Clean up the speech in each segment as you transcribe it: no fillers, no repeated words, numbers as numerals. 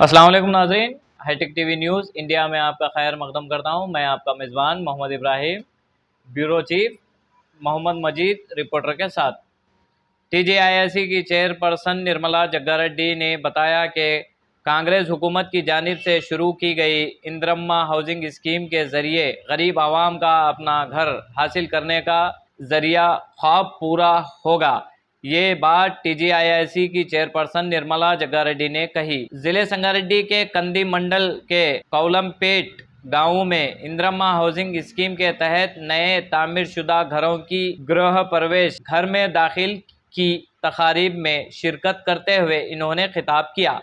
अस्सलाम वालेकुम नाज़रीन, हाईटेक टीवी न्यूज़ इंडिया में आपका खैर मकदम करता हूं। मैं आपका मेज़बान मोहम्मद इब्राहिम, ब्यूरो चीफ मोहम्मद मजीद रिपोर्टर के साथ। टीजीआईएससी की चेयरपर्सन निर्मला जग्गारेड्डी ने बताया कि कांग्रेस हुकूमत की जानिब से शुरू की गई इंदिरम्मा हाउसिंग स्कीम के ज़रिए गरीब आवाम का अपना घर हासिल करने का ज़रिया ख्वाब पूरा होगा। ये बात टीजीआईएससी की चेयरपर्सन निर्मला जग्गारेड्डी ने कही। जिले संगारेड्डी के कंदी मंडल के कौलमपेट गाँव में इंदिरम्मा हाउसिंग स्कीम के तहत नए तामीरशुदा घरों की गृह प्रवेश घर में दाखिल की तकारीब में शिरकत करते हुए इन्होंने खिताब किया।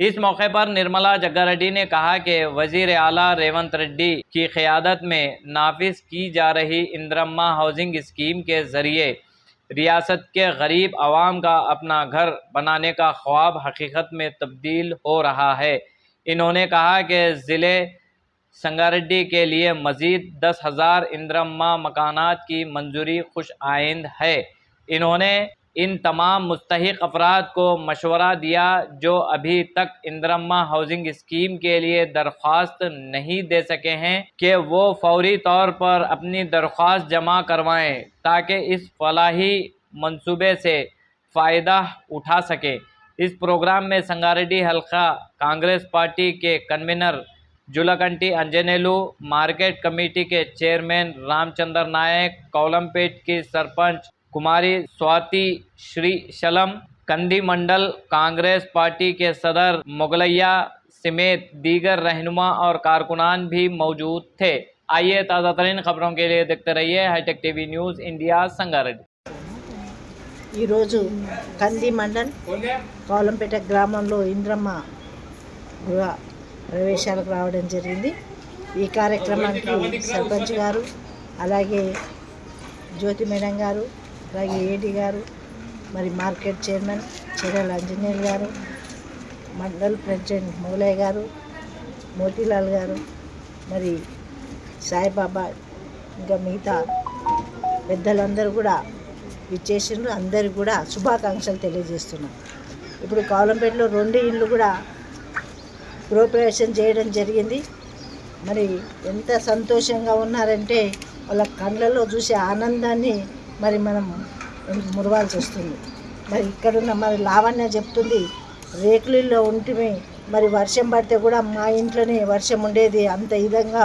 इस मौके पर निर्मला जग्गारेड्डी ने कहा कि वजीर आला रेवंत रेड्डी की क़यादत में नाफिज की जा रही इंदिरम्मा हाउसिंग स्कीम के ज़रिए रियासत के गरीब आवाम का अपना घर बनाने का ख्वाब हकीकत में तब्दील हो रहा है। इन्होंने कहा कि ज़िले संगारेड्डी के लिए मज़ीद 10,000 इंदिरम्मा मकानात की मंजूरी खुश आइंद है। इन्होंने इन तमाम मुस्तहिक अफराद को मशवरा दिया जो अभी तक इंदिरम्मा हाउसिंग स्कीम के लिए दरख्वास्त नहीं दे सके हैं कि वो फौरी तौर पर अपनी दरख्वास्त जमा करवाएं ताकि इस फलाही मंसूबे से फ़ायदा उठा सके। इस प्रोग्राम में संगारेड्डी हल्का कांग्रेस पार्टी के कन्वीनर जुलकंटी अंजनेलू, मार्केट कमेटी के चेयरमैन रामचंद्र नायक, कौलमपेट की सरपंच कुमारी स्वाति श्रीशलम, कंदी मंडल कांग्रेस पार्टी के सदर मुगलैया समेत दीगर रहनुमा और कारकुनान भी मौजूद थे। आइए ताज़ा तरीन खबरों के लिए देखते रहिए hi tech TV news India Sangareddy. Kandi mandal कौलंपेट ग्रामंलो इंदिरम्म गृह ప్రవేశాలకు రావడం జరిగింది। ఈ కార్యక్రమానికి సర్పంచ్ గారు, అలాగే జ్యోతి మేడం గారు, అలాగే ఏడి గారు, మరి మార్కెట్ చైర్మన్ చెరల అంజనేయులు గారు, మండల్ ప్రెసిడెంట్ మూలయ్య గారు, మోతీలాల్ గారు, మరి సాయిబాబా, ఇంకా మిగతా పెద్దలందరూ కూడా విచ్చేసిండ్రు। అందరికీ కూడా శుభాకాంక్షలు తెలియజేస్తున్నాం। ఇప్పుడు కౌలంపేటలో 2 ఇళ్ళు కూడా గృహప్రవేశం చేయడం జరిగింది। మరి ఎంత సంతోషంగా ఉన్నారంటే వాళ్ళ కళ్ళల్లో చూసే ఆనందాన్ని మరి మనం మురవాల్సి వస్తుంది। మరి ఇక్కడున్న మరి లావణ్య చెప్తుంది, రేకులలో ఉంటే మరి వర్షం పడితే కూడా మా ఇంట్లోనే వర్షం ఉండేది, అంత విధంగా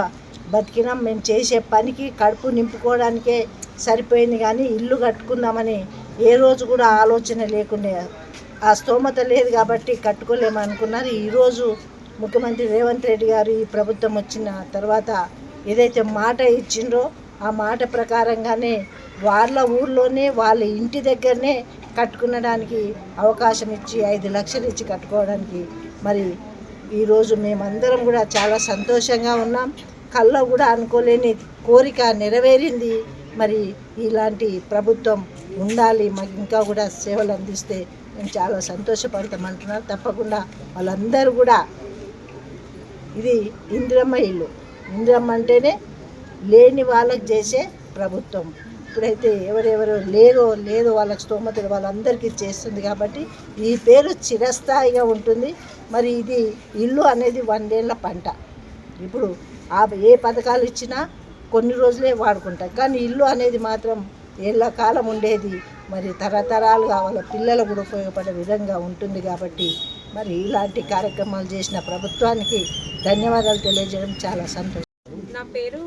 బతికినాం। మేము చేసే పనికి కడుపు నింపుకోవడానికే సరిపోయింది, కానీ ఇల్లు కట్టుకుందామని ఏ రోజు కూడా ఆలోచన లేకుండే, ఆ స్తోమత లేదు కాబట్టి కట్టుకోలేమనుకున్నారు। ఈరోజు ముఖ్యమంత్రి రేవంత్ రెడ్డి గారు ఈ ప్రభుత్వం వచ్చిన తర్వాత ఏదైతే మాట ఇచ్చిండ్రో ఆ మాట ప్రకారంగానే వాళ్ళ ఊర్లోనే వాళ్ళ ఇంటి దగ్గరనే కట్టుకునడానికి అవకాశం ఇచ్చి 5 లక్షలు ఇచ్చి కట్టుకోవడానికి మరి ఈరోజు మేమందరం కూడా చాలా సంతోషంగా ఉన్నాం। కల్లో కూడా అనుకోలేని కోరిక నెరవేరింది। మరి ఇలాంటి ప్రభుత్వం ఉండాలి, మాకు ఇంకా కూడా సేవలు అందిస్తే మేము చాలా సంతోషపడతామంటున్నారు। తప్పకుండా వాళ్ళందరూ కూడా ఇది ఇందిరమ్మ ఇల్లు, ఇందిరమ్మ అంటేనే లేని వాళ్ళకి చేసే ప్రభుత్వం। ఇప్పుడైతే ఎవరెవరు లేదో వాళ్ళకి స్తోమత వాళ్ళందరికీ చేస్తుంది కాబట్టి ఈ పేరు చిరస్థాయిగా ఉంటుంది। మరి ఇది ఇల్లు అనేది 100 ఏళ్ల పంట। ఇప్పుడు ఏ పథకాలు ఇచ్చినా కొన్ని రోజులే వాడుకుంటాం, కానీ ఇల్లు అనేది మాత్రం ఏళ్ళ కాలం ఉండేది, మరి తరతరాలుగా వాళ్ళ పిల్లలు కూడా ఉపయోగపడే విధంగా ఉంటుంది। కాబట్టి మరి ఇలాంటి కార్యక్రమాలు చేసిన ప్రభుత్వానికి ధన్యవాదాలు తెలియజేయడం చాలా సంతోషం। నా పేరు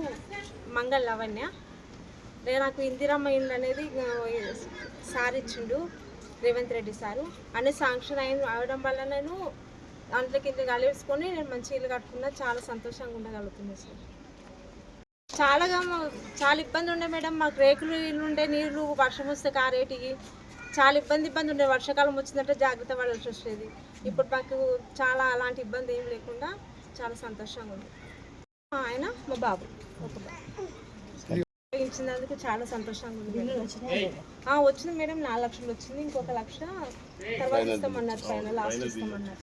మంగళ లావణ్య। నాకు ఇందిరమ్మ ఇల్లు అనేది సార్ ఇచ్చిండు, రేవంత్ రెడ్డి సారు అనే శాంక్షన్ అవడం వల్ల నేను దాంట్లోకి ఇల్లు కలిసుకొని నేను మంచి ఇల్లు కట్టుకున్నా, చాలా సంతోషంగా ఉండగలుగుతుంది సార్। చాలా ఇబ్బంది ఉండే మేడం, మాకు రేకులు ఇల్లు ఉండే, నీళ్ళు వర్షం వస్తే కారేటికి చాలా ఇబ్బంది ఉండే, వర్షాకాలం వచ్చిందంటే జాగ్రత్త పడాల్సి వచ్చేది। ఇప్పుడు మాకు చాలా అలాంటి ఇబ్బంది ఏం లేకుండా చాలా సంతోషంగా ఉంది। ఆయన మా బాబు ఇచ్చినందుకు చాలా సంతోషంగా ఉంది। వచ్చింది మేడం, 4 లక్షలు వచ్చింది, ఇంకొక 1 లక్ష తర్వాత ఇస్తామన్నారు, పైన లాస్ట్ ఇస్తామన్నారు।